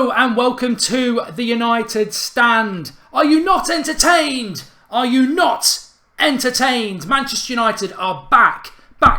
Hello and welcome to the United Stand. Are you not entertained? Are you not entertained? Manchester United are back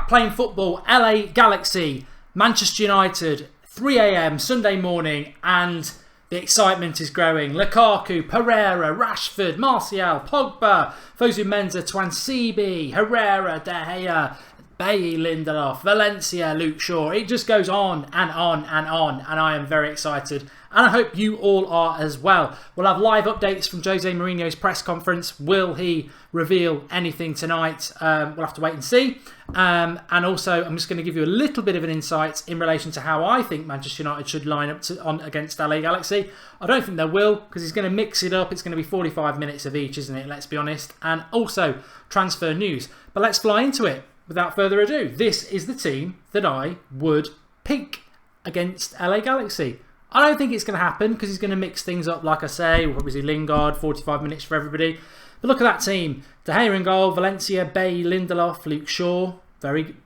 playing football. LA Galaxy, Manchester United, 3 a.m. Sunday morning, and the excitement is growing. Lukaku, Pereira, Rashford, Martial, Pogba, Fosu Mensah, Twansibi, Herrera, De Gea, Bailly, Lindelof, Valencia, Luke Shaw. It just goes on and on and on, and I am very excited, and I hope you all are as well. We'll have live updates from Jose Mourinho's press conference. Will he reveal anything tonight? We'll have to wait and see. And also, I'm just going to give you a little bit of an insight in relation to how I think Manchester United should line up against LA Galaxy. I don't think they will, because he's going to mix it up. It's going to be 45 minutes of each, isn't it? Let's be honest. And also, transfer news. But let's fly into it. Without further ado, this is the team that I would pick against LA Galaxy. I don't think it's going to happen because he's going to mix things up, like I say. We'll probably see Lingard, 45 minutes for everybody. But look at that team. De Gea in goal, Valencia, Bailly, Lindelof, Luke Shaw. Very good.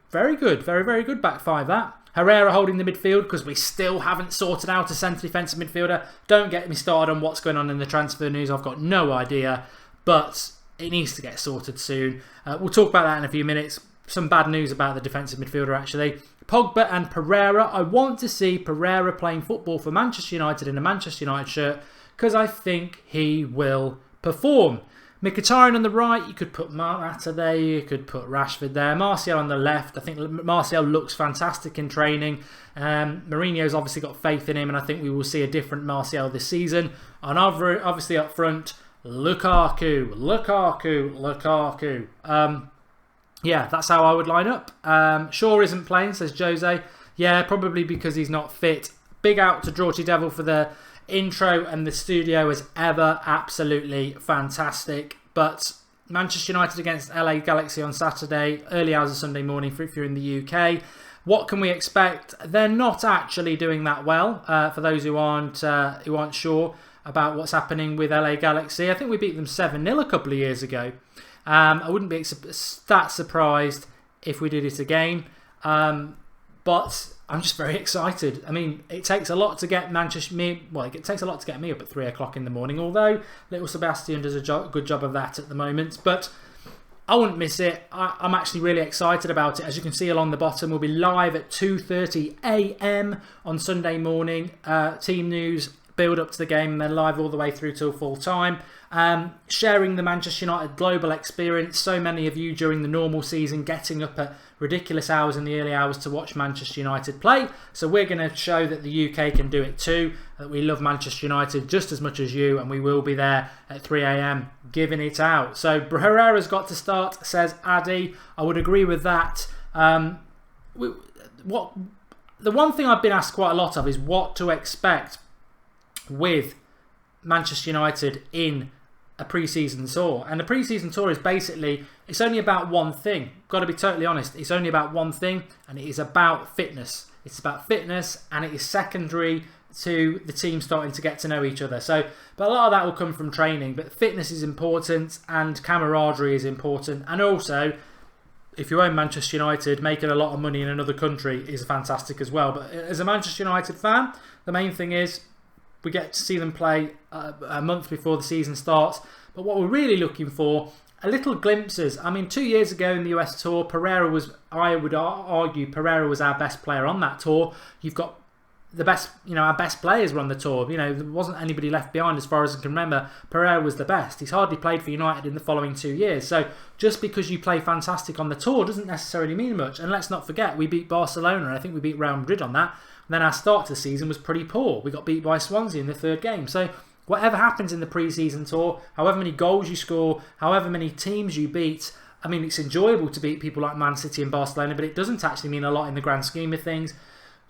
Very, very good back five, that. Herrera holding the midfield because we still haven't sorted out a centre defensive midfielder. Don't get me started on what's going on in the transfer news. I've got no idea. But it needs to get sorted soon. We'll talk about that in a few minutes. Some bad news about the defensive midfielder, actually. Pogba and Pereira. I want to see Pereira playing football for Manchester United in a Manchester United shirt because I think he will perform. Mkhitaryan on the right. You could put Mata there. You could put Rashford there. Martial on the left. I think Martial looks fantastic in training. Mourinho's obviously got faith in him, and I think we will see a different Martial this season. And obviously up front, Lukaku. Yeah, that's how I would line up. Shaw isn't playing, says Jose. Yeah, probably because he's not fit. Big out to Georgie Devil for the intro, and the studio as ever, absolutely fantastic. But Manchester United against LA Galaxy on Saturday, early hours of Sunday morning if you're in the UK. What can we expect? They're not actually doing that well. For those who aren't sure about what's happening with LA Galaxy, I think we beat them 7-0 a couple of years ago. I wouldn't be that surprised if we did it again, but I'm just very excited. I mean, it takes a lot to get it takes a lot to get me up at 3 o'clock in the morning, although little Sebastian does a good job of that at the moment, but I wouldn't miss it. I'm actually really excited about it. As you can see along the bottom, we'll be live at 2:30 a.m. on Sunday morning. Team news, build up to the game, and then live all the way through till full time. Sharing the Manchester United global experience. So many of you during the normal season getting up at ridiculous hours in the early hours to watch Manchester United play. So we're going to show that the UK can do it too, that we love Manchester United just as much as you, and we will be there at 3 a.m. giving it out. So Herrera's got to start, says Addy. I would agree with that. The one thing I've been asked quite a lot of is what to expect with Manchester United in a pre-season tour. And the pre-season tour is basically, it's only about one thing. Got to be totally honest, it's only about one thing, and it is about fitness. It's about fitness, and it is secondary to the team starting to get to know each other. So, but a lot of that will come from training, but fitness is important and camaraderie is important, and also if you own Manchester United, making a lot of money in another country is fantastic as well. But as a Manchester United fan, the main thing is we get to see them play a month before the season starts. But what we're really looking for are little glimpses. I mean, 2 years ago in the US tour, I would argue Pereira was our best player on that tour. You've got the best, our best players were on the tour. There wasn't anybody left behind as far as I can remember. Pereira was the best. He's hardly played for United in the following 2 years. So just because you play fantastic on the tour doesn't necessarily mean much. And let's not forget, we beat Barcelona, and I think we beat Real Madrid on that. And then our start to the season was pretty poor. We got beat by Swansea in the third game. So whatever happens in the pre-season tour, however many goals you score, however many teams you beat, I mean, it's enjoyable to beat people like Man City and Barcelona, but it doesn't actually mean a lot in the grand scheme of things.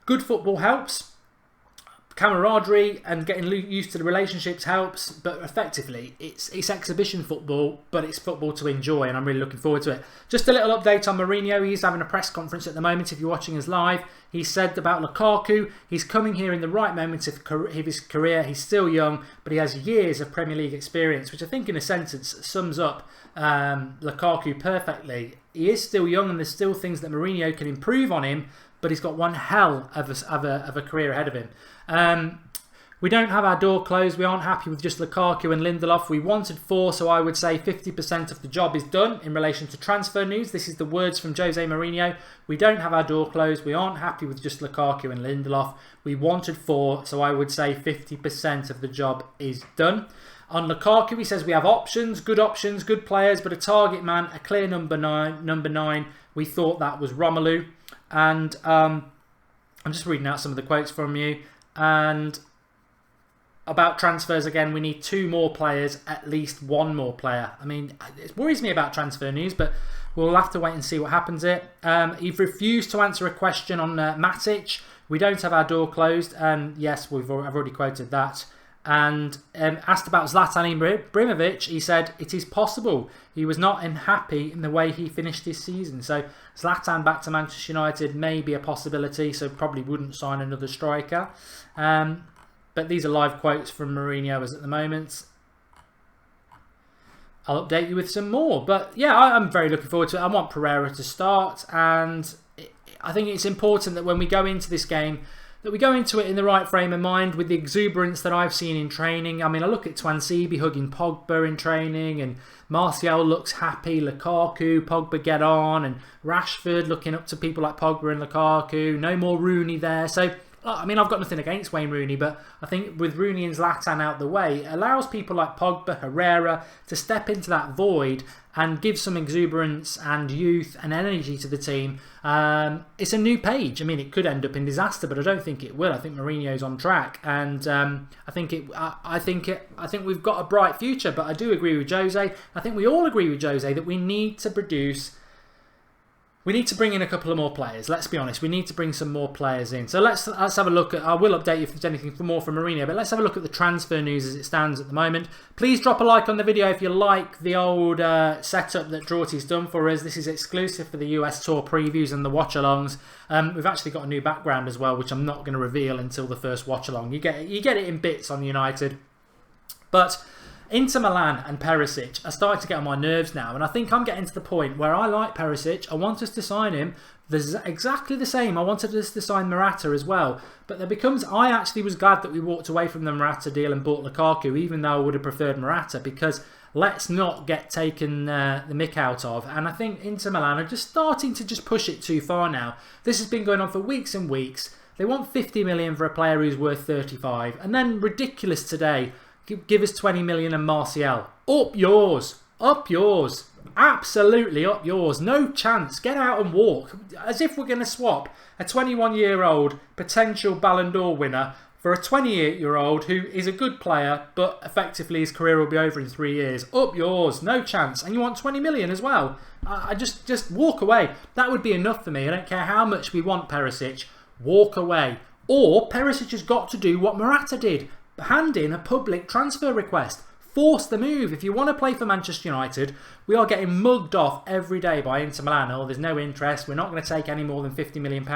Good football helps. Camaraderie and getting used to the relationships helps, but effectively it's exhibition football, but it's football to enjoy, and I'm really looking forward to it. Just a little update on Mourinho. He's having a press conference at the moment. If you're watching us live, he said about Lukaku, he's coming here in the right moment of his career. He's still young, but he has years of Premier League experience, which I think in a sentence sums up Lukaku perfectly. He is still young, and there's still things that Mourinho can improve on him, but he's got one hell of a career ahead of him. We don't have our door closed. We aren't happy with just Lukaku and Lindelof. We wanted 4, so I would say 50% of the job is done in relation to transfer news. This is the words from Jose Mourinho. We don't have our door closed. We aren't happy with just Lukaku and Lindelof. We wanted 4, so I would say 50% of the job is done. On Lukaku, he says we have options, good players, but a target man, a clear number nine. We thought that was Romelu. And I'm just reading out some of the quotes from you. And about transfers again, we need 2 more players, at least 1 more player. I mean, it worries me about transfer news, but we'll have to wait and see what happens here. You've refused to answer a question on Matic. We don't have our door closed. Yes, I've already quoted that. And asked about Zlatan Ibrahimovic, he said it is possible. He was not unhappy in the way he finished his season. So Zlatan back to Manchester United may be a possibility, so probably wouldn't sign another striker. But these are live quotes from Mourinho as at the moment. I'll update you with some more. But yeah, I'm very looking forward to it. I want Pereira to start. And I think it's important that when we go into this game, that we go into it in the right frame of mind with the exuberance that I've seen in training. I mean, I look at Tuanzebe hugging Pogba in training, and Martial looks happy, Lukaku, Pogba get on, and Rashford looking up to people like Pogba and Lukaku. No more Rooney there. So, I mean, I've got nothing against Wayne Rooney, but I think with Rooney and Zlatan out the way, it allows people like Pogba, Herrera to step into that void and give some exuberance and youth and energy to the team. It's a new page. I mean, it could end up in disaster, but I don't think it will. I think Mourinho's on track, and I think we've got a bright future. But I do agree with Jose. I think we all agree with Jose that we need to produce. We need to bring in a couple of more players. Let's be honest. We need to bring some more players in. So let's have a look at. I will update you if there's anything more from Mourinho. But let's have a look at the transfer news as it stands at the moment. Please drop a like on the video if you like the old setup that Drawty's done for us. This is exclusive for the US tour previews and the watch-alongs. We've actually got a new background as well, which I'm not going to reveal until the first watch-along. You get it in bits on United, but Inter Milan and Perisic are starting to get on my nerves now, and I think I'm getting to the point where I like Perisic. I want us to sign him. There's exactly the same. I wanted us to sign Morata as well, but there becomes. I actually was glad that we walked away from the Morata deal and bought Lukaku, even though I would have preferred Morata, because let's not get taken the mick out of. And I think Inter Milan are just starting to just push it too far now. This has been going on for weeks and weeks. They want 50 million for a player who's worth 35, and then ridiculous today. Give us 20 million and Martial. Up yours. Up yours. Absolutely up yours. No chance. Get out and walk. As if we're going to swap a 21-year-old potential Ballon d'Or winner for a 28-year-old who is a good player, but effectively his career will be over in 3 years. Up yours. No chance. And you want 20 million as well. I just walk away. That would be enough for me. I don't care how much we want Perisic. Walk away. Or Perisic has got to do what Morata did. Hand in a public transfer request. Force the move. If you want to play for Manchester United, we are getting mugged off every day by Inter Milan. Oh, there's no interest. We're not going to take any more than £50 million.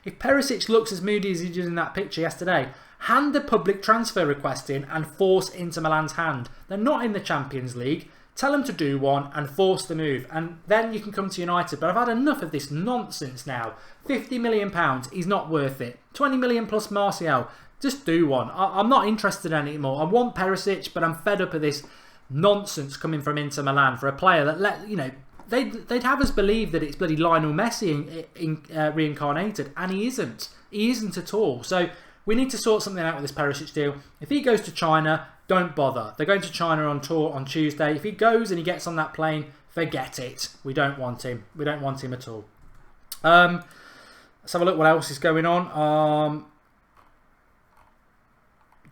If Perisic looks as moody as he did in that picture yesterday, hand the public transfer request in and force Inter Milan's hand. They're not in the Champions League. Tell them to do one and force the move. And then you can come to United. But I've had enough of this nonsense now. £50 million is not worth it. 20 million plus Martial. Just do one. I'm not interested in it anymore. I want Perisic, but I'm fed up of this nonsense coming from Inter Milan for a player that they'd have us believe that it's bloody Lionel Messi reincarnated, and he isn't. He isn't at all. So we need to sort something out with this Perisic deal. If he goes to China, don't bother. They're going to China on tour on Tuesday. If he goes and he gets on that plane, forget it. We don't want him. We don't want him at all. Let's have a look what else is going on.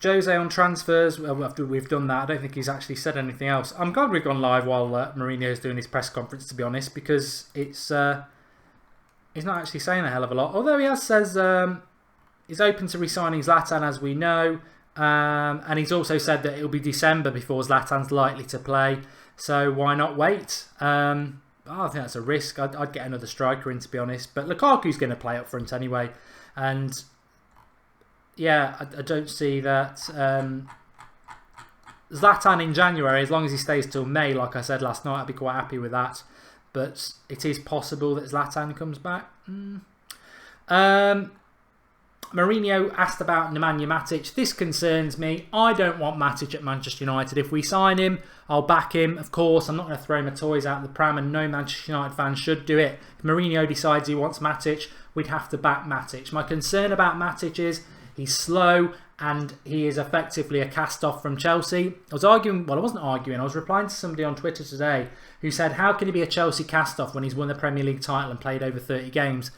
Jose on transfers, well, after we've done that, I don't think he's actually said anything else. I'm glad we've gone live while Mourinho's doing his press conference, to be honest, because it's he's not actually saying a hell of a lot. Although he has says he's open to re-signing Zlatan, as we know, and he's also said that it'll be December before Zlatan's likely to play. So why not wait? I think that's a risk. I'd get another striker in, to be honest. But Lukaku's going to play up front anyway, and yeah, I don't see that. Zlatan in January, as long as he stays till May, like I said last night, I'd be quite happy with that. But it is possible that Zlatan comes back. Mourinho asked about Nemanja Matic. This concerns me. I don't want Matic at Manchester United. If we sign him, I'll back him. Of course, I'm not going to throw my toys out of the pram, and no Manchester United fan should do it. If Mourinho decides he wants Matic, we'd have to back Matic. My concern about Matic is he's slow and he is effectively a cast-off from Chelsea. I was arguing, well, I wasn't arguing, I was replying to somebody on Twitter today who said, how can he be a Chelsea cast-off when he's won the Premier League title and played over 30 games?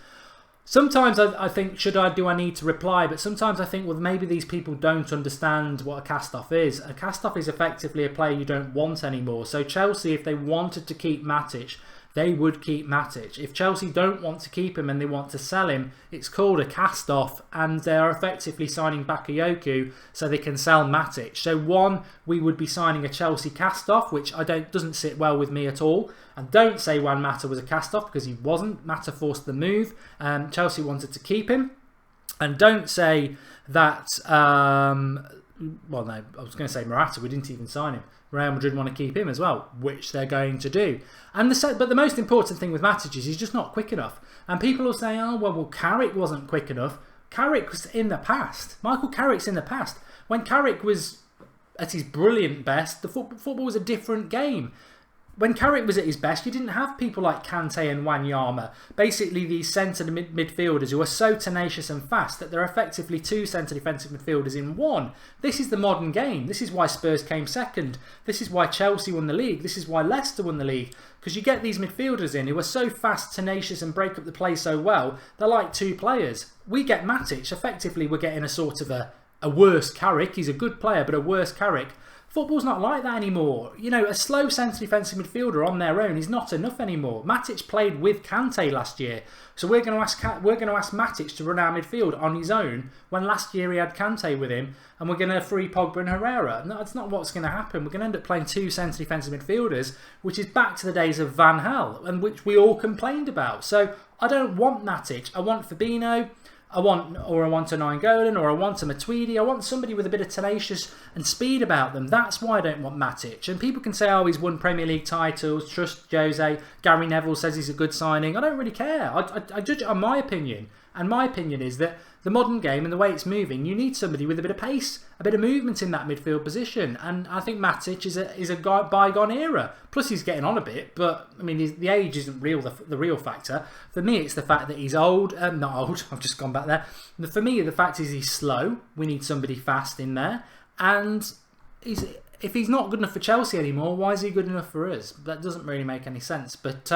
Sometimes I think, do I need to reply? But sometimes I think, well, maybe these people don't understand what a cast-off is. A cast-off is effectively a player you don't want anymore. So Chelsea, if they wanted to keep Matic, they would keep Matic. If Chelsea don't want to keep him and they want to sell him, it's called a cast-off, and they are effectively signing Bakayoko so they can sell Matic. So one, we would be signing a Chelsea cast-off, which doesn't sit well with me at all. And don't say Juan Mata was a cast-off, because he wasn't. Mata forced the move. Chelsea wanted to keep him. And don't say that... well, no, I was going to say Morata. We didn't even sign him. Real Madrid want to keep him as well, which they're going to do. But the most important thing with Matic is he's just not quick enough. And people will say, oh, well, Carrick wasn't quick enough. Carrick was in the past. Michael Carrick's in the past. When Carrick was at his brilliant best, the football was a different game. When Carrick was at his best, you didn't have people like Kante and Wanyama. Basically, these centre midfielders who are so tenacious and fast that they're effectively two centre defensive midfielders in one. This is the modern game. This is why Spurs came second. This is why Chelsea won the league. This is why Leicester won the league. Because you get these midfielders in who are so fast, tenacious and break up the play so well, they're like two players. We get Matic. Effectively, we're getting a sort of a worse Carrick. He's a good player, but a worse Carrick. Football's not like that anymore. You know, a slow centre defensive midfielder on their own is not enough anymore. Matic played with Kante last year, so we're going to ask Matic to run our midfield on his own when last year he had Kante with him, and we're going to free Pogba and Herrera. No, that's not what's going to happen. We're going to end up playing two centre defensive midfielders, which is back to the days of Van Gaal, and which we all complained about. So I don't want Matic. I want Fabinho. I want a Nainggolan, or I want a Matuidi. I want somebody with a bit of tenacious and speed about them. That's why I don't want Matic. And people can say, oh, he's won Premier League titles, trust Jose, Gary Neville says he's a good signing. I don't really care. I judge it on my opinion. And my opinion is that the modern game and the way it's moving, you need somebody with a bit of pace, a bit of movement in that midfield position. And I think Matic is a bygone era. Plus, he's getting on a bit, but I mean, the age isn't the real factor. For me, it's the fact that he's old. Not old. I've just gone back there. For me, the fact is he's slow. We need somebody fast in there. And if he's not good enough for Chelsea anymore, why is he good enough for us? That doesn't really make any sense. But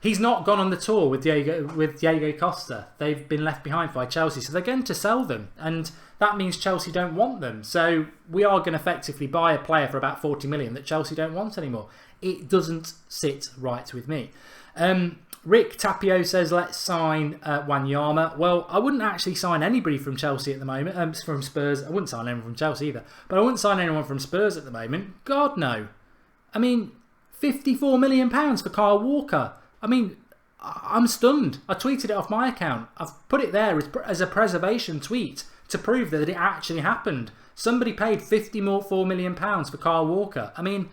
he's not gone on the tour with Diego Costa. They've been left behind by Chelsea, so they're going to sell them, and that means Chelsea don't want them. So we are going to effectively buy a player for about 40 million that Chelsea don't want anymore. It doesn't sit right with me. Rick Tapio says, let's sign Wanyama. Well, I wouldn't actually sign anybody from Chelsea at the moment. From Spurs. I wouldn't sign anyone from Chelsea either. But I wouldn't sign anyone from Spurs at the moment. God, no. I mean, £54 million for Kyle Walker. I mean, I'm stunned. I tweeted it off my account. I've put it there as a preservation tweet to prove that it actually happened. Somebody paid £54 million for Kyle Walker. I mean...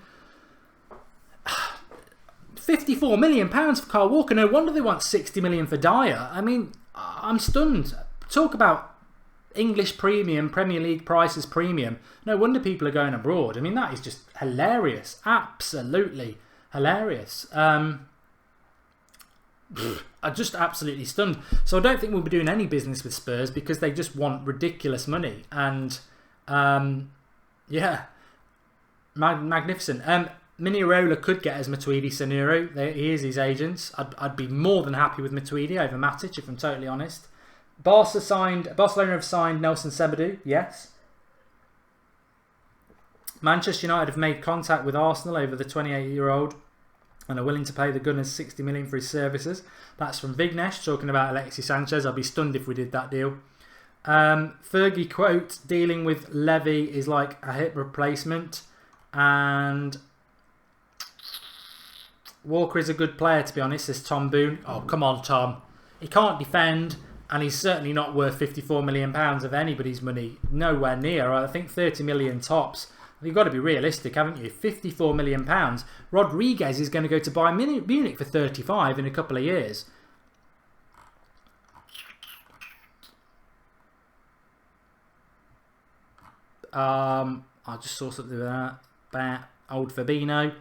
£54 million for Kyle Walker. No wonder they want 60 million for Dyer. I mean, I'm stunned. Talk about English premium, Premier League prices premium. No wonder people are going abroad. I mean, that is just hilarious. Absolutely hilarious. I'm just absolutely stunned. So I don't think we'll be doing any business with Spurs because they just want ridiculous money. And yeah, magnificent. Minirola could get as Matuidi Sanuro. He is his agents. I'd be more than happy with Matuidi over Matic, if I'm totally honest. Barcelona have signed Nelson Semedo. Yes. Manchester United have made contact with Arsenal over the 28-year-old and are willing to pay the Gunners 60 million for his services. That's from Vignesh talking about Alexis Sanchez. I'd be stunned if we did that deal. Fergie quote, dealing with Levy is like a hip replacement. And Walker is a good player, to be honest, says Tom Boone. Oh, come on, Tom. He can't defend, and he's certainly not worth £54 million of anybody's money. Nowhere near. I think 30 million tops. You've got to be realistic, haven't you? £54 million. Rodriguez is going to go to Bayern Munich for 35 in a couple of years. I just saw something about old Fabinho.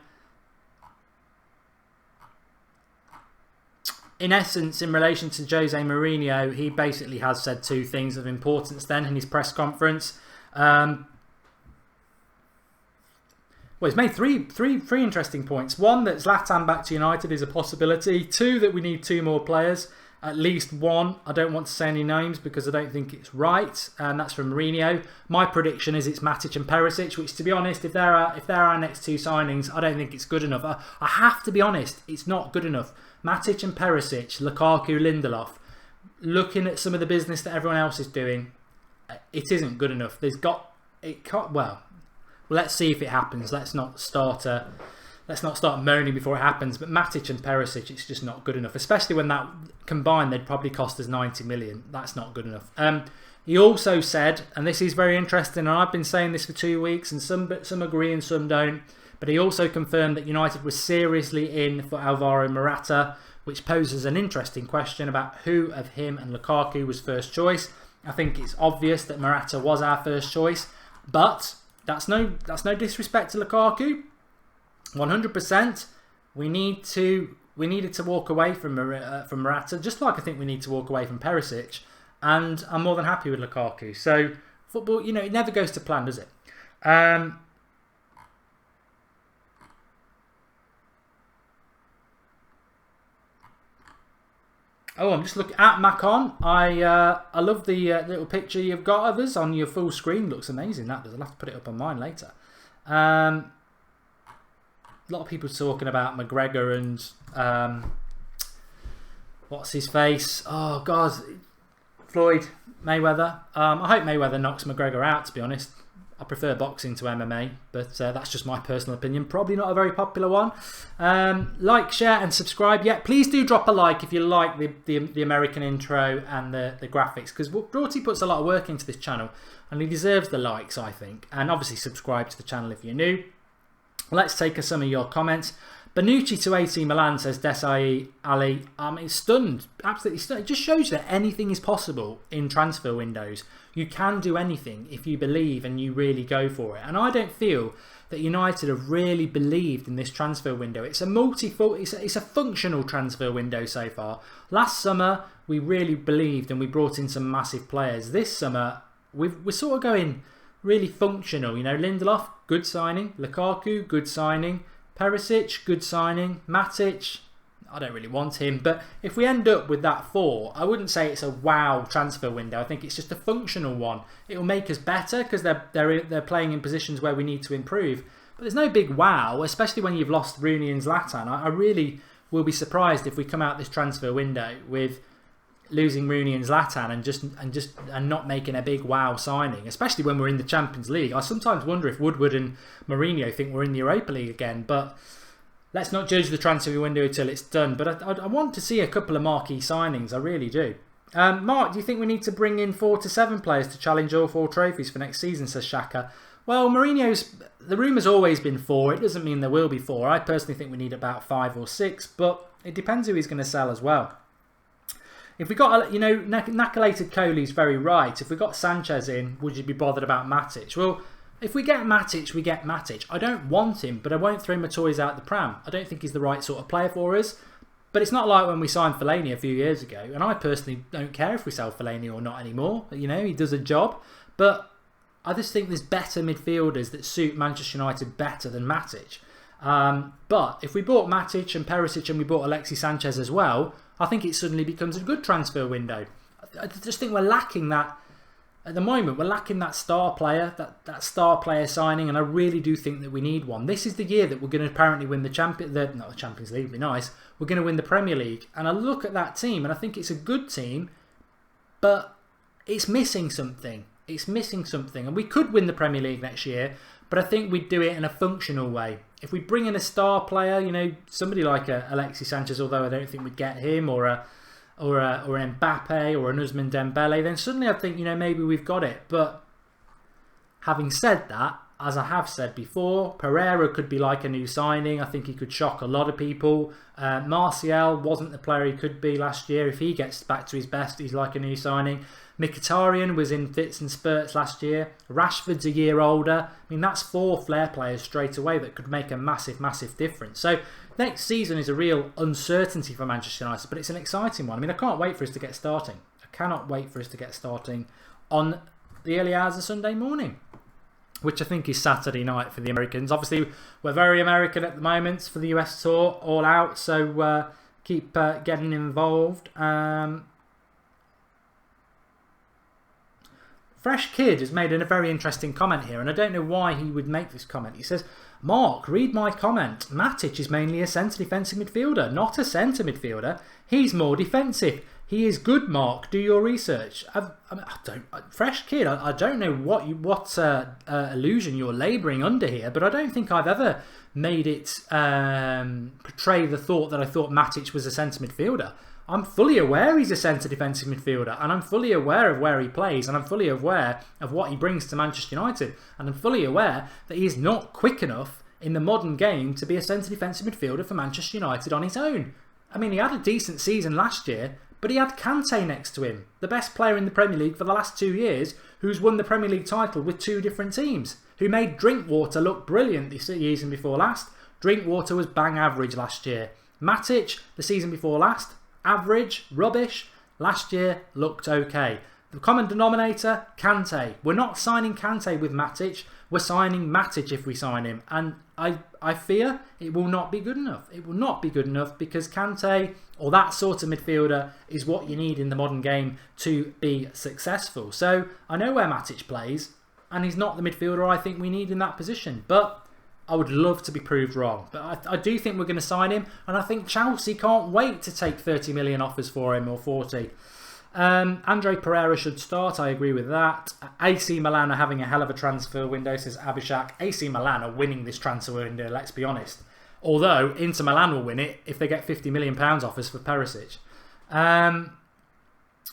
In essence, in relation to Jose Mourinho, he basically has said two things of importance then in his press conference. Well, he's made three interesting points. One, that Zlatan back to United is a possibility. Two, that we need 2 more players. At least one. I don't want to say any names because I don't think it's right. And that's from Mourinho. My prediction is it's Matic and Perisic, which, to be honest, if they're our next 2 signings, I don't think it's good enough. I have to be honest, it's not good enough. Matic and Perisic, Lukaku, Lindelof. Looking at some of the business that everyone else is doing, it isn't good enough. Well, let's see if it happens. Let's not start moaning before it happens. But Matic and Perisic, it's just not good enough. Especially when that combined, they'd probably cost us 90 million. That's not good enough. He also said, and this is very interesting, and I've been saying this for 2 weeks, and some agree and some don't. But he also confirmed that United was seriously in for Alvaro Morata, which poses an interesting question about who of him and Lukaku was first choice. I think it's obvious that Morata was our first choice, but that's no disrespect to Lukaku. 100%. We needed to walk away from Morata, just like I think we need to walk away from Perisic, and I'm more than happy with Lukaku. So football, it never goes to plan, does it? Oh, I'm just looking at Macon. I love the little picture you've got of us on your full screen. Looks amazing, that does. I'll have to put it up on mine later. A lot of people talking about McGregor and what's his face? Oh God, Floyd Mayweather. I hope Mayweather knocks McGregor out, to be honest. I prefer boxing to MMA, but that's just my personal opinion. Probably not a very popular one. Like, share and subscribe. Yeah, please do drop a like if you like the American intro and the graphics, because Broughty puts a lot of work into this channel and he deserves the likes, I think. And obviously subscribe to the channel if you're new. Let's take some of your comments. Bonucci to AC Milan, says Desai Ali. It's stunned, absolutely stunned. It just shows that anything is possible in transfer windows. You can do anything if you believe and you really go for it. And I don't feel that United have really believed in this transfer window. It's a functional transfer window so far. Last summer we really believed and we brought in some massive players. This summer we're sort of going really functional. Lindelof, good signing. Lukaku, good signing. Perisic, good signing. Matic, I don't really want him. But if we end up with that 4, I wouldn't say it's a wow transfer window. I think it's just a functional one. It will make us better because they're playing in positions where we need to improve. But there's no big wow, especially when you've lost Rooney and Zlatan. I really will be surprised if we come out this transfer window with losing Rooney and Zlatan and not making a big wow signing, especially when we're in the Champions League. I sometimes wonder if Woodward and Mourinho think we're in the Europa League again, but let's not judge the transfer window until it's done. But I want to see a couple of marquee signings, I really do. Mark, do you think we need to bring in 4 to 7 players to challenge all 4 trophies for next season, says Shaka? Well, the rumour's always been 4. It doesn't mean there will be 4. I personally think we need about 5 or 6, but it depends who he's going to sell as well. If we got, Nakalated Coley's very right. If we got Sanchez in, would you be bothered about Matic? Well, if we get Matic, we get Matic. I don't want him, but I won't throw my toys out the pram. I don't think he's the right sort of player for us. But it's not like when we signed Fellaini a few years ago. And I personally don't care if we sell Fellaini or not anymore. He does a job. But I just think there's better midfielders that suit Manchester United better than Matic. But if we bought Matic and Perisic and we bought Alexis Sanchez as well, I think it suddenly becomes a good transfer window. I just think we're lacking that at the moment. We're lacking that star player, that star player signing, and I really do think that we need one. This is the year that we're going to apparently win not the Champions League, would be nice. We're going to win the Premier League, and I look at that team and I think it's a good team, but it's missing something. It's missing something, and we could win the Premier League next year, but I think we'd do it in a functional way. If we bring in a star player, somebody like Alexis Sanchez, although I don't think we'd get him, or an Mbappe or an Ousmane Dembele, then suddenly I think maybe we've got it. But having said that, as I have said before, Pereira could be like a new signing. I think he could shock a lot of people. Martial wasn't the player he could be last year. If he gets back to his best, he's like a new signing. Mkhitaryan was in fits and spurts last year. Rashford's a year older. I mean, that's 4 flair players straight away that could make a massive, massive difference. So next season is a real uncertainty for Manchester United, but it's an exciting one. I mean, I can't wait for us to get starting. I cannot wait for us to get starting on the early hours of Sunday morning, which I think is Saturday night for the Americans. Obviously, we're very American at the moment for the US tour, all out, so keep getting involved. Fresh Kid has made a very interesting comment here, and I don't know why he would make this comment. He says, Mark, read my comment. Matic is mainly a centre defensive midfielder, not a centre midfielder. He's more defensive. He is good, Mark. Do your research. Fresh Kid, I don't know what illusion you're labouring under here, but I don't think I've ever made it portray the thought that I thought Matic was a centre midfielder. I'm fully aware he's a centre defensive midfielder, and I'm fully aware of where he plays, and I'm fully aware of what he brings to Manchester United, and I'm fully aware that he's not quick enough in the modern game to be a centre defensive midfielder for Manchester United on his own. I mean, he had a decent season last year, but he had Kante next to him, the best player in the Premier League for the last 2 years, who's won the Premier League title with 2 different teams, who made Drinkwater look brilliant the season before last. Drinkwater was bang average last year. Matic, the season before last, average, rubbish. Last year looked okay. The common denominator, Kante. We're not signing Kante with Matic. We're signing Matic if we sign him. And I fear it will not be good enough. It will not be good enough because Kante, or that sort of midfielder, is what you need in the modern game to be successful. So I know where Matic plays, and he's not the midfielder I think we need in that position. But I would love to be proved wrong. But I do think we're going to sign him, and I think Chelsea can't wait to take 30 million offers for him, or 40. Andre Pereira should start, I agree with that. AC Milan are having a hell of a transfer window, says Abhishek. AC Milan are winning this transfer window, let's be honest. Although Inter Milan will win it if they get £50 million offers for Perisic.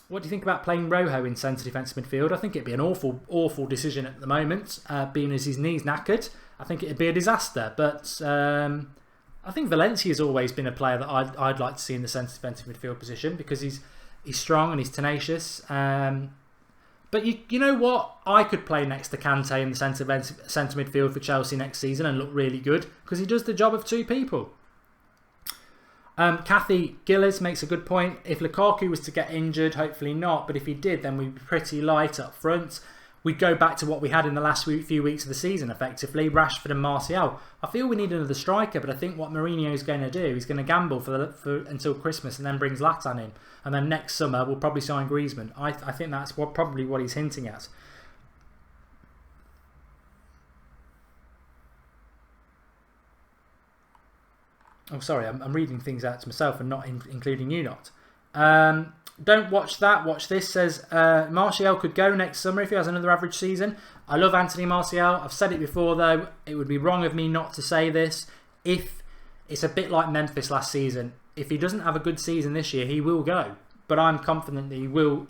What do you think about playing Rojo in centre defensive midfield? I think it'd be an awful decision at the moment, being as his knee's knackered. I think it'd be a disaster, but I think Valencia's always been a player that I'd like to see in the centre defensive midfield position because he's strong and he's tenacious. But you know what? I could play next to Kante in the centre midfield for Chelsea next season and look really good because he does the job of 2 people. Kathy Gillis makes a good point. If Lukaku was to get injured, hopefully not, but if he did, then we'd be pretty light up front. We'd go back to what we had in the last few weeks of the season, effectively, Rashford and Martial. I feel we need another striker, but I think what Mourinho is going to do, he's going to gamble for until Christmas and then bring Zlatan in. And then next summer, we'll probably sign Griezmann. I think that's probably what he's hinting at. Oh, sorry, I'm reading things out to myself and not including you not. Don't watch that, watch this, says Martial could go next summer if he has another average season. I love Anthony Martial. I've said it before though, it would be wrong of me not to say this. If it's a bit like Memphis last season, if he doesn't have a good season this year, he will go. But I'm confident that he will.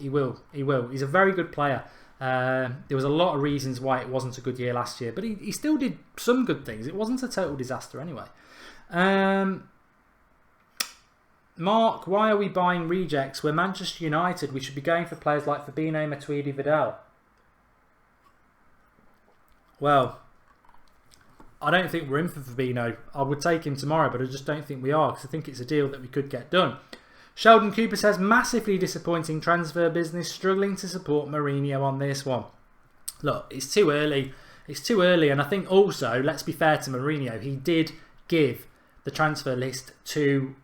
He's a very good player. There was a lot of reasons why it wasn't a good year last year, but he still did some good things. It wasn't a total disaster anyway. Mark, why are we buying rejects? We're Manchester United. We should be going for players like Fabinho, Matuidi, Vidal. Well, I don't think we're in for Fabinho. I would take him tomorrow, but I just don't think we are because I think it's a deal that we could get done. Sheldon Cooper says, massively disappointing transfer business, struggling to support Mourinho on this one. Look, it's too early. It's too early, and I think also, let's be fair to Mourinho, he did give the transfer list to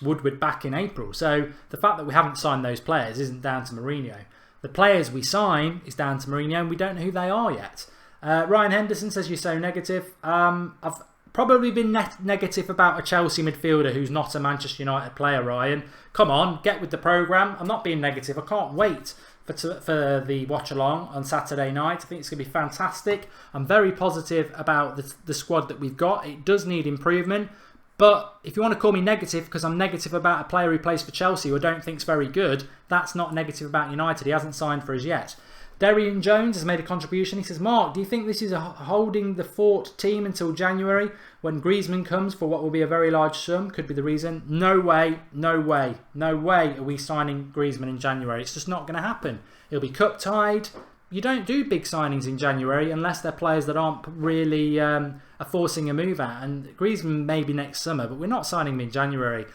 Woodward back in April. So the fact that we haven't signed those players isn't down to Mourinho. The players we sign is down to Mourinho, and we don't know who they are yet. Ryan Henderson says you're so negative. I've probably been negative about a Chelsea midfielder who's not a Manchester United player, Ryan. Come on, get with the programme. I'm not being negative. I can't wait for the watch along on Saturday night. I think it's going to be fantastic. I'm very positive about the squad that we've got. It does need improvement. But if you want to call me negative because I'm negative about a player who plays for Chelsea who I don't think is very good, that's not negative about United. He hasn't signed for us yet. Darian Jones has made a contribution. He says, Mark, do you think this is a holding the fort team until January when Griezmann comes for what will be a very large sum? Could be the reason. No way, no way, no way are we signing Griezmann in January. It's just not going to happen. He'll be cup tied. You don't do big signings in January unless they're players that aren't really are forcing a move out. And Griezmann maybe next summer, but we're not signing him in January.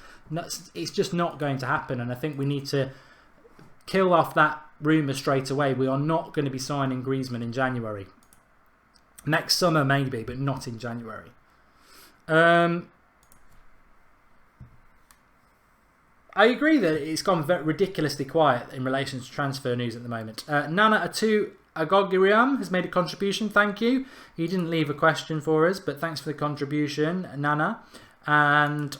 It's just not going to happen. And I think we need to kill off that rumour straight away. We are not going to be signing Griezmann in January. Next summer maybe, but not in January. I agree that it's gone ridiculously quiet in relation to transfer news at the moment. Nana Atu Agogiriam has made a contribution. Thank you. He didn't leave a question for us, but thanks for the contribution, Nana. And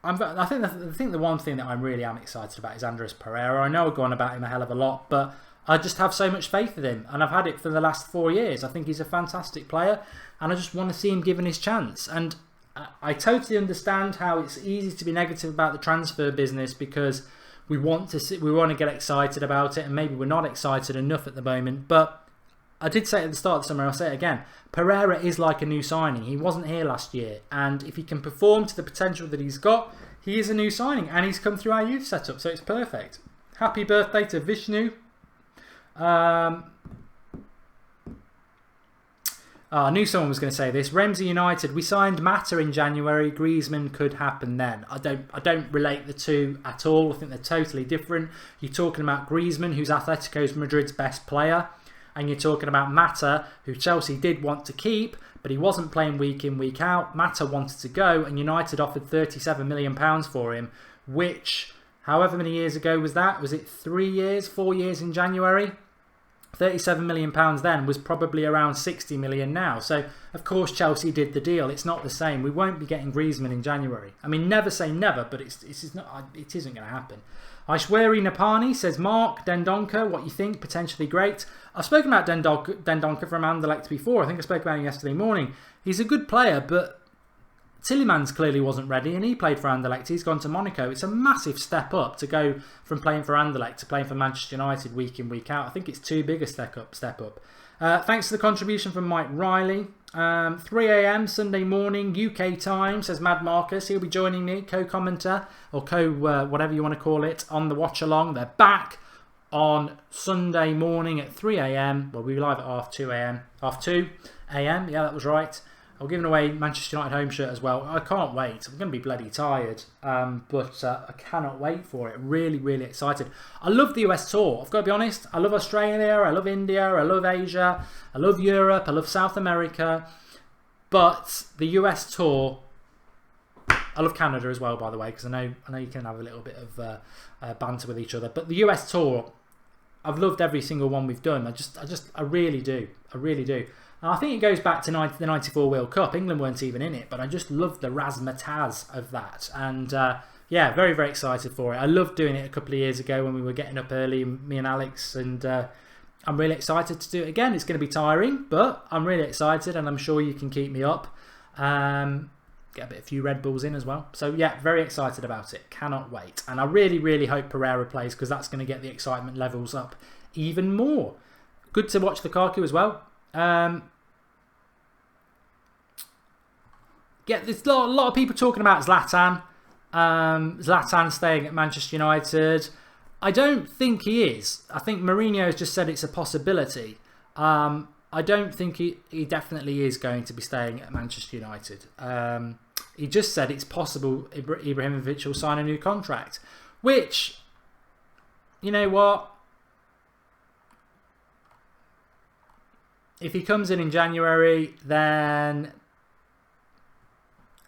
I think the one thing that I really am excited about is Andres Pereira. I know I go on about him a hell of a lot, but I just have so much faith in him, and I've had it for the last 4 years. I think he's a fantastic player, and I just want to see him given his chance. And I totally understand how it's easy to be negative about the transfer business because we want to get excited about it, and maybe we're not excited enough at the moment. But I did say at the start of the summer, I'll say it again, Pereira is like a new signing. He wasn't here last year, and if he can perform to the potential that he's got, he is a new signing, and he's come through our youth setup, so it's perfect. Happy birthday to Vishnu. I knew someone was going to say this. Ramsey United, we signed Mata in January. Griezmann could happen then. I don't relate the two at all. I think they're totally different. You're talking about Griezmann, who's Atletico Madrid's best player, and you're talking about Mata, who Chelsea did want to keep, but he wasn't playing week in, week out. Mata wanted to go, and United offered £37 million for him, which, however many years ago was that? Was it 3 years, 4 years in January? £37 million then was probably around 60 million now. So, of course, Chelsea did the deal. It's not the same. We won't be getting Griezmann in January. I mean, never say never, but it isn't going to happen. Aishwari Napani says, Mark, Dendoncker, what you think? Potentially great. I've spoken about Dendoncker from Anderlecht before. I think I spoke about him yesterday morning. He's a good player, but Tielemans clearly wasn't ready, and he played for Anderlecht. He's gone to Monaco. It's a massive step up to go from playing for Anderlecht to playing for Manchester United week in, week out. I think it's too big a step up. Thanks for the contribution from Mike Riley. 3 a.m. Sunday morning, UK time, says Mad Marcus. He'll be joining me, co-commenter, or whatever you want to call it, on the watch along. They're back on Sunday morning at 3 a.m. Well, we'll be live at half 2 a.m. Yeah, that was right. I'm giving away Manchester United home shirt as well. I can't wait. I'm going to be bloody tired. But I cannot wait for it. Really, really excited. I love the US tour. I've got to be honest. I love Australia. I love India. I love Asia. I love Europe. I love South America. But the US tour... I love Canada as well, by the way, because I know you can have a little bit of banter with each other. But the US tour, I've loved every single one we've done. I really do. I really do. And I think it goes back to the 94 World Cup. England weren't even in it, but I just loved the razzmatazz of that. And yeah, very, very excited for it. I loved doing it a couple of years ago when we were getting up early, me and Alex, and I'm really excited to do it again. It's going to be tiring, but I'm really excited, and I'm sure you can keep me up. Get a few Red Bulls in as well. So yeah, very excited about it. Cannot wait. And I really, really hope Pereira plays, because that's going to get the excitement levels up even more. Good to watch Lukaku as well. Yeah, there's a lot of people talking about Zlatan. Zlatan staying at Manchester United. I don't think he is. I think Mourinho has just said it's a possibility. I don't think he definitely is going to be staying at Manchester United. He just said it's possible Ibrahimovic will sign a new contract. Which, you know what? If he comes in January, then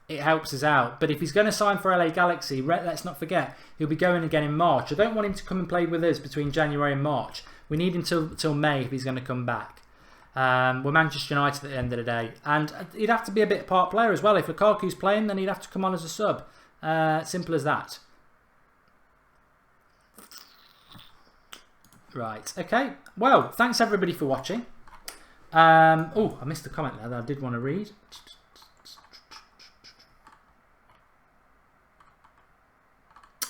it helps us out. But if he's going to sign for LA Galaxy, let's not forget, he'll be going again in March. I don't want him to come and play with us between January and March. We need him till May if he's going to come back. We're Manchester United at the end of the day. And he'd have to be a bit part player as well. If Lukaku's playing, then he'd have to come on as a sub. Simple as that. Right, okay. Well, thanks everybody for watching. Oh, I missed a comment there that I did want to read.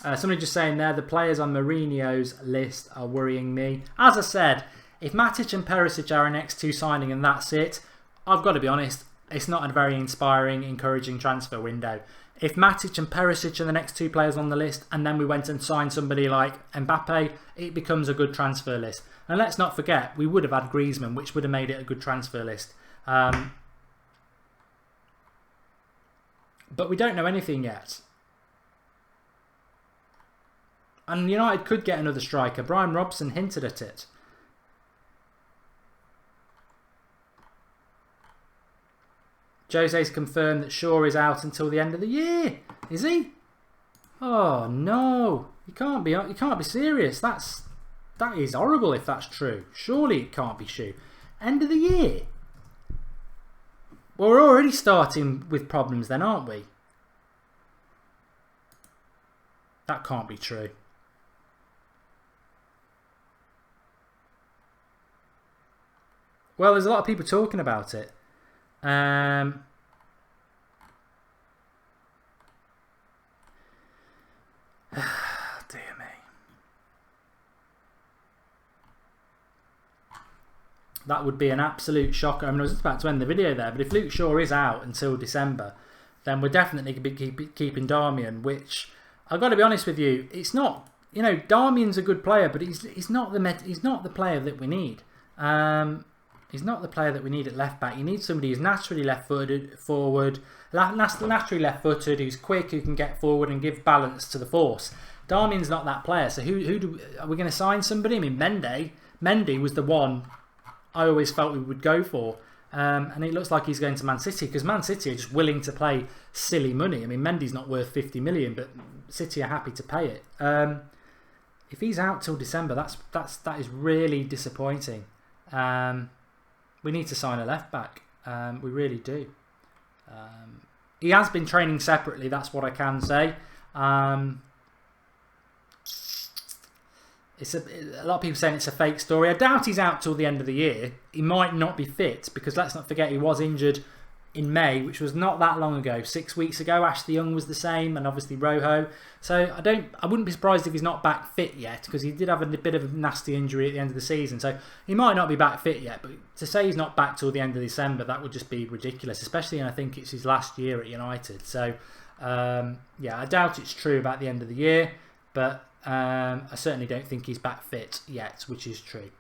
Somebody just saying there, the players on Mourinho's list are worrying me. As I said, if Matic and Perisic are our next two signing and that's it, I've got to be honest, it's not a very inspiring, encouraging transfer window. If Matic and Perisic are the next two players on the list and then we went and signed somebody like Mbappe, it becomes a good transfer list. And let's not forget, we would have had Griezmann, which would have made it a good transfer list. But we don't know anything yet. And United could get another striker. Brian Robson hinted at it. Jose's confirmed that Shaw is out until the end of the year. Is he? Oh no! You can't be serious. That is horrible if that's true. Surely it can't be true. End of the year. Well, we're already starting with problems then, aren't we? That can't be true. Well, there's a lot of people talking about it. Dear me. That would be an absolute shocker. I mean, I was just about to end the video there, but if Luke Shaw is out until December, then we're definitely going to be keeping Darmian, which, I've got to be honest with you, it's not, you know, Darmian's a good player, but he's not the player that we need. He's not the player that we need at left back. You need somebody who's naturally left-footed, naturally left-footed, who's quick, who can get forward and give balance to the force. Darmian's not that player. So are we going to sign somebody? I mean, Mendy was the one I always felt we would go for, and it looks like he's going to Man City because Man City are just willing to play silly money. I mean, Mendy's not worth 50 million, but City are happy to pay it. If he's out till December, that is really disappointing. We need to sign a left back. We really do. He has been training separately, that's what I can say. It's a lot of people saying it's a fake story. I doubt he's out till the end of the year. He might not be fit because let's not forget he was injured in May, which was not that long ago. 6 weeks ago, Ashley Young was the same, and obviously Rojo. So I wouldn't be surprised if he's not back fit yet, because he did have a bit of a nasty injury at the end of the season. So he might not be back fit yet, but to say he's not back till the end of December, that would just be ridiculous, especially, and I think it's his last year at United. So yeah, I doubt it's true about the end of the year, but I certainly don't think he's back fit yet, which is true.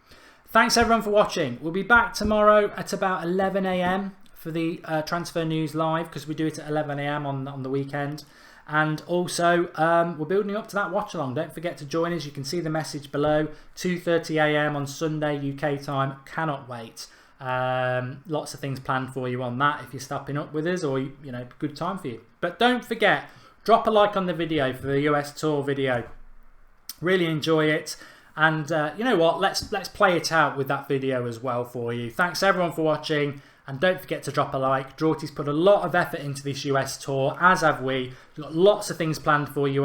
Thanks everyone for watching. We'll be back tomorrow at about 11 AM for the Transfer News Live, because we do it at 11 AM on the weekend. And also, we're building up to that watch along. Don't forget to join us. You can see the message below. 2:30 AM on Sunday UK time. Cannot wait. Lots of things planned for you on that if you're stopping up with us, or you know, good time for you. But don't forget, drop a like on the video for the US tour video. Really enjoy it. And you know what? Let's play it out with that video as well for you. Thanks everyone for watching. And don't forget to drop a like. Drorty's put a lot of effort into this US tour, as have we. We've got lots of things planned for you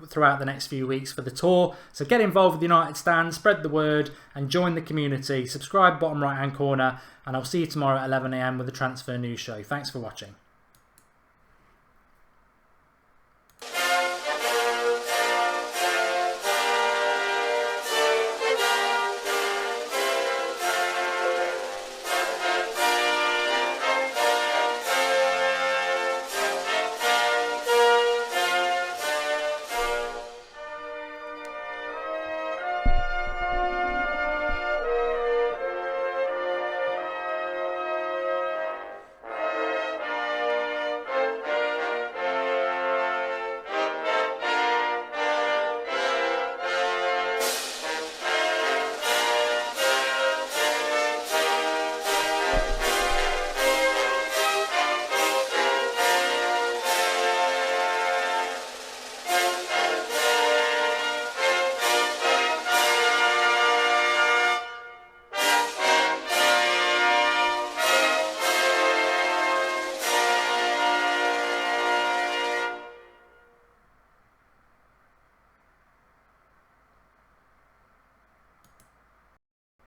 throughout the next few weeks for the tour. So get involved with United Stand, spread the word, and join the community. Subscribe bottom right hand corner, and I'll see you tomorrow at 11 AM with the Transfer News Show. Thanks for watching.